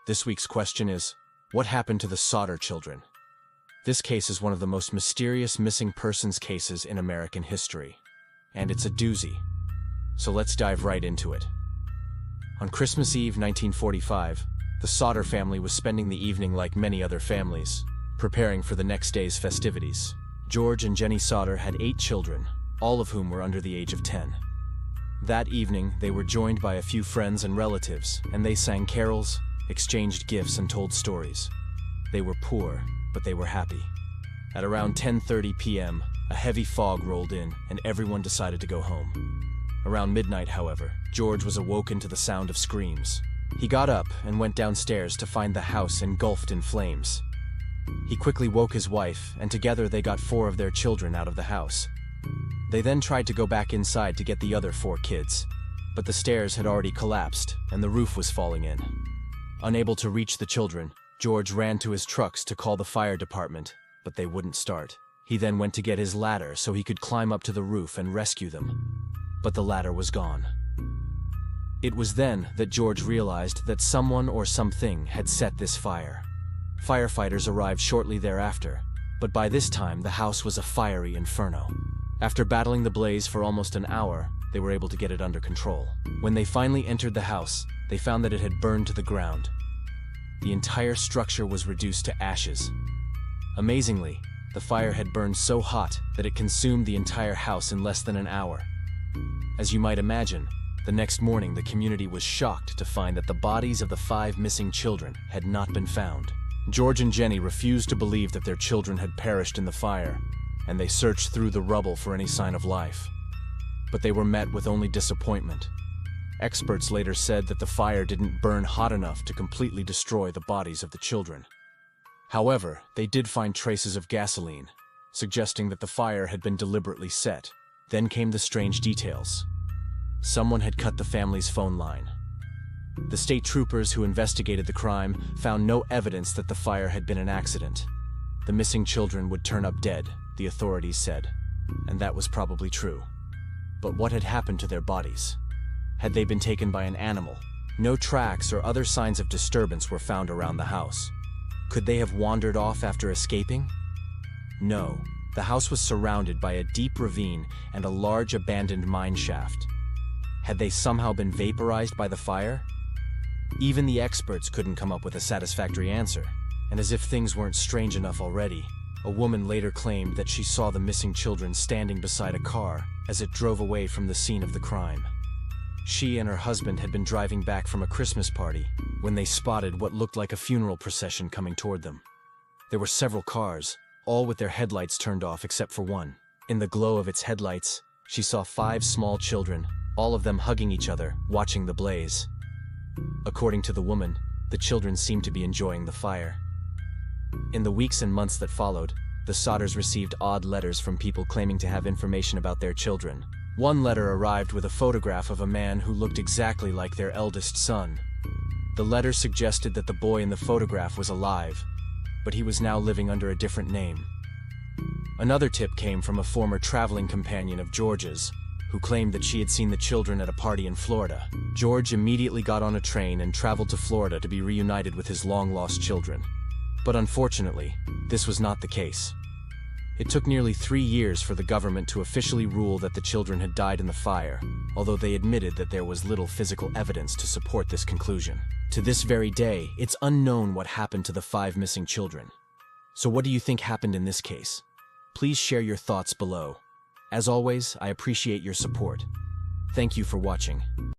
This week's question is, what happened to the Sodder children? This case is one of the most mysterious missing persons cases in American history, and it's a doozy. So let's dive right into it. On Christmas Eve 1945, the Sodder family was spending the evening like many other families, preparing for the next day's festivities. George and Jenny Sodder had 8 children, all of whom were under the age of 10. That evening, they were joined by a few friends and relatives, and they sang carols, exchanged gifts, and told stories. They were poor, but they were happy. At around 10:30 p.m., a heavy fog rolled in, and everyone decided to go home. Around midnight, however, George was awoken to the sound of screams. He got up and went downstairs to find the house engulfed in flames. He quickly woke his wife, and together they got 4 of their children out of the house. They then tried to go back inside to get the other 4 kids, but the stairs had already collapsed, and the roof was falling in. Unable to reach the children, George ran to his trucks to call the fire department, but they wouldn't start. He then went to get his ladder so he could climb up to the roof and rescue them, but the ladder was gone. It was then that George realized that someone or something had set this fire. Firefighters arrived shortly thereafter, but by this time the house was a fiery inferno. After battling the blaze for almost an hour, they were able to get it under control. When they finally entered the house, they found that it had burned to the ground. The entire structure was reduced to ashes. Amazingly, the fire had burned so hot that it consumed the entire house in less than an hour. As you might imagine, the next morning the community was shocked to find that the bodies of the 5 missing children had not been found. George and Jenny refused to believe that their children had perished in the fire, and they searched through the rubble for any sign of life. But they were met with only disappointment. Experts later said that the fire didn't burn hot enough to completely destroy the bodies of the children. However, they did find traces of gasoline, suggesting that the fire had been deliberately set. Then came the strange details. Someone had cut the family's phone line. The state troopers who investigated the crime found no evidence that the fire had been an accident. The missing children would turn up dead, the authorities said, and that was probably true. But what had happened to their bodies? Had they been taken by an animal? No tracks or other signs of disturbance were found around the house. Could they have wandered off after escaping? No. The house was surrounded by a deep ravine and a large abandoned mine shaft. Had they somehow been vaporized by the fire? Even the experts couldn't come up with a satisfactory answer. And as if things weren't strange enough already, a woman later claimed that she saw the missing children standing beside a car as it drove away from the scene of the crime. She and her husband had been driving back from a Christmas party when they spotted what looked like a funeral procession coming toward them. There were several cars, all with their headlights turned off except for one. In the glow of its headlights, she saw 5 small children, all of them hugging each other, watching the blaze. According to the woman, the children seemed to be enjoying the fire. In the weeks and months that followed, the Sodders received odd letters from people claiming to have information about their children. One letter arrived with a photograph of a man who looked exactly like their eldest son. The letter suggested that the boy in the photograph was alive, but he was now living under a different name. Another tip came from a former traveling companion of George's, who claimed that she had seen the children at a party in Florida. George immediately got on a train and traveled to Florida to be reunited with his long-lost children. But unfortunately, this was not the case. It took nearly 3 years for the government to officially rule that the children had died in the fire, although they admitted that there was little physical evidence to support this conclusion. To this very day, it's unknown what happened to the 5 missing children. So what do you think happened in this case? Please share your thoughts below. As always, I appreciate your support. Thank you for watching.